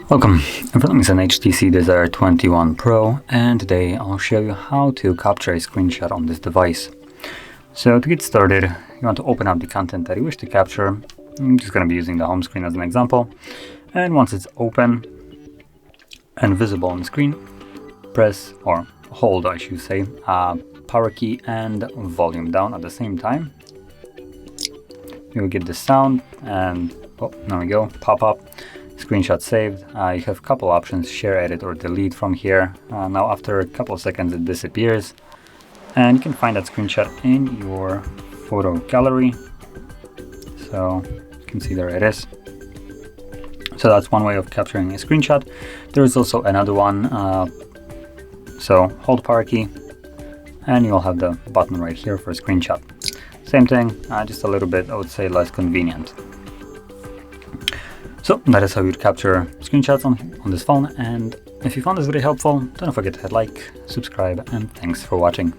Welcome, in front of me is an HTC Desire 21 Pro, and today I'll show you how to capture a screenshot on this device. So to get started, you want to open up the content that you wish to capture. I'm just going to be using the home screen as an example. And once it's open and visible on the screen, press or hold, I should say, power key and volume down at the same time. You will get the sound and, oh, there we go, pop up. Screenshot saved. You have a couple options: share, edit, or delete from here. Now after a couple of seconds it disappears, and you can find that screenshot in your photo gallery. So you can see there it is. So that's one way of capturing a screenshot. There is also another one. So hold power key and you'll have the button right here for a screenshot. Same thing, just a little bit, I would say, less convenient. So that is how you'd capture screenshots on this phone, and if you found this video helpful, don't forget to hit like, subscribe, and thanks for watching.